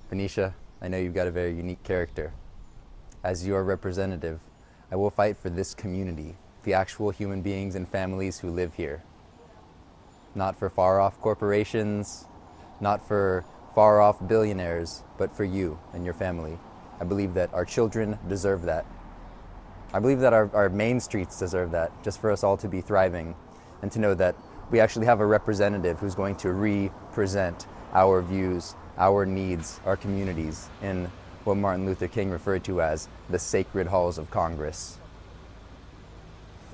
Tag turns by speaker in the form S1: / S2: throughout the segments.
S1: Benicia, I know you've got a very unique character. As your representative, I will fight for this community, the actual human beings and families who live here. Not for far-off corporations, not for far-off billionaires, but for you and your family. I believe that our children deserve that. I believe that our main streets deserve that, just for us all to be thriving and to know that we actually have a representative who's going to represent our views, our needs, our communities in what Martin Luther King referred to as the sacred halls of Congress.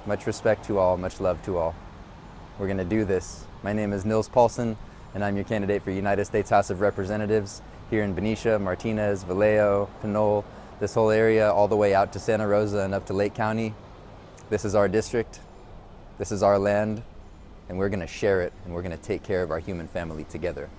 S1: Much respect to all, much love to all. We're going to do this. My name is Nils Paulson, and I'm your candidate for United States House of Representatives here in Benicia, Martinez, Vallejo, Pinole, this whole area, all the way out to SantaRosa and up to LakeCounty. This is our district, this is our land, and we're going to share it, and we're going to take care of our human family together.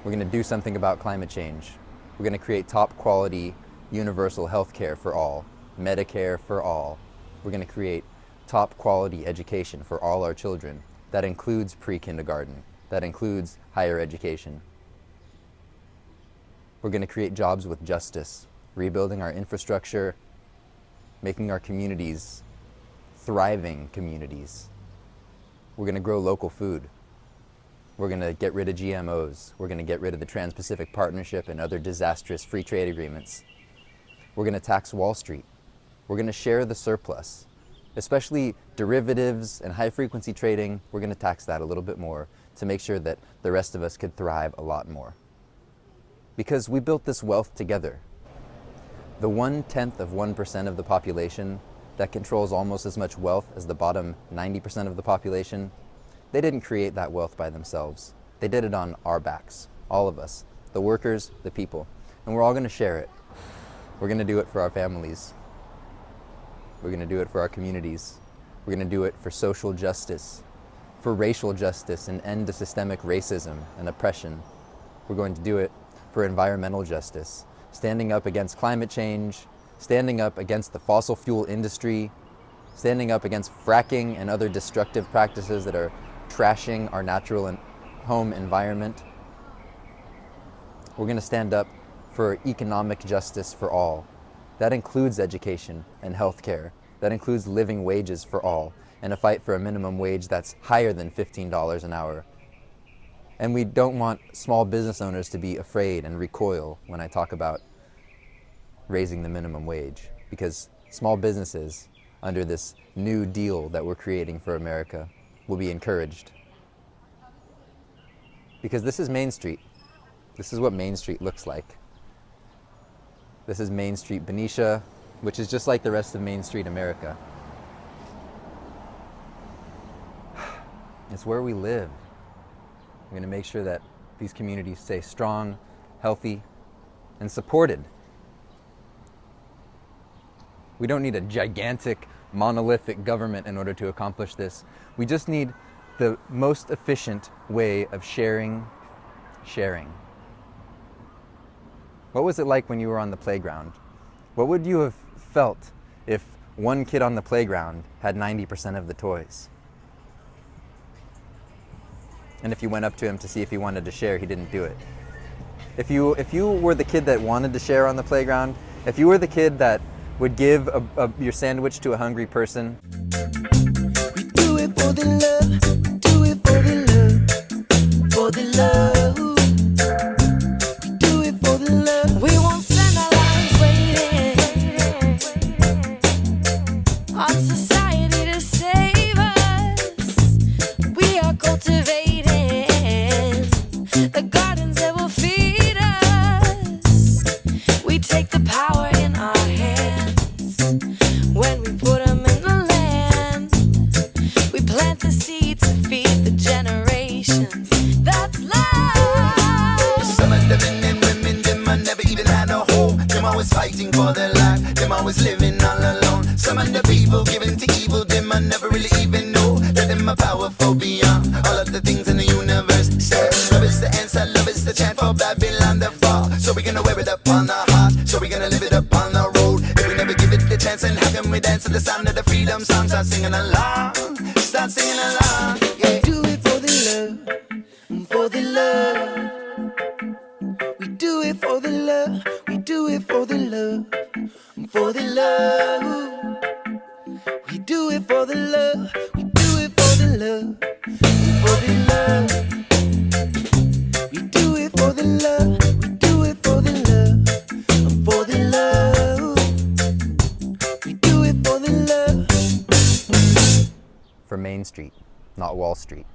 S1: We're going to do something about climate change. We're going to create top quality universal health care for all, Medicare for all. We're going to create top quality education for all our children. That includes pre-kindergarten. That includes higher education. We're going to create jobs with justice, rebuilding our infrastructure, making our communities thriving communities. We're going to grow local food. We're going to get rid of GMOs. We're going to get rid of the Trans-Pacific Partnership and other disastrous free trade agreements. We're going to tax Wall Street. We're going to share the surplus, especially derivatives and high-frequency trading. We're going to tax that a little bit more to make sure that the rest of us could thrive a lot more. Because we built this wealth together. The 0.1% of the population that controls almost as much wealth as the bottom 90% of the population, they didn't create that wealth by themselves. They did it on our backs, all of us, the workers, the people, and we're all going to share it. We're going to do it for our families. We're going to do it for our communities. We're going to do it for social justice, for racial justice, and end to systemic racism and oppression. We're going to do it for environmental justice, standing up against climate change, standing up against the fossil fuel industry, standing up against fracking and other destructive practices that are trashing our natural and home environment. We're going to stand up for economic justice for all. That includes education and healthcare. That includes living wages for all, and a fight for a minimum wage that's higher than $15 an hour. And we don't want small business owners to be afraid and recoil when I talk about raising the minimum wage, because small businesses under this new deal that we're creating for America will be encouraged. Because this is Main Street. This is what Main Street looks like. This is Main Street Benicia, which is just like the rest of Main Street America. It's where we live. We're going to make sure that these communities stay strong, healthy, and supported. We don't need a gigantic, monolithic government in order to accomplish this. We just need the most efficient way of sharing. What was it like when you were on the playground? What would you have felt if one kid on the playground had 90% of the toys? And if you went up to him to see if he wanted to share, he didn't do it. If you were the kid that wanted to share on the playground, if you were the kid that would give your sandwich to a hungry person.
S2: We do it for the love, do it for the love, for the love. We do it for the love. We won't spend our lives waiting on society to save us. We are cultivating the gardens that will feed us. We take the power in our hands. When we put them in the land, we plant the seeds to feed the generations. That's love.
S3: Some of the men and women, them I never even had a home. Them always fighting for their life, them always living all alone. Some of the people given to evil, them I never really even know. That them are powerful beyond all of the things in the universe. Say, love is the answer, love is the chant for Babylon to fall. So we're gonna wear it up on our heart, so we're gonna live it up on the road. If we never give it the chance, and how can we dance to the sound of the freedom song? Start singing along, start singing along, yeah.
S2: We do it for the love, for the love. We do
S3: for the love. We do it for the love. For the love. We do it for the love. We do it for the love. For the love. We do it for the love. We do it for the love. For the love. We do it for the love.
S1: For Main Street, not Wall Street.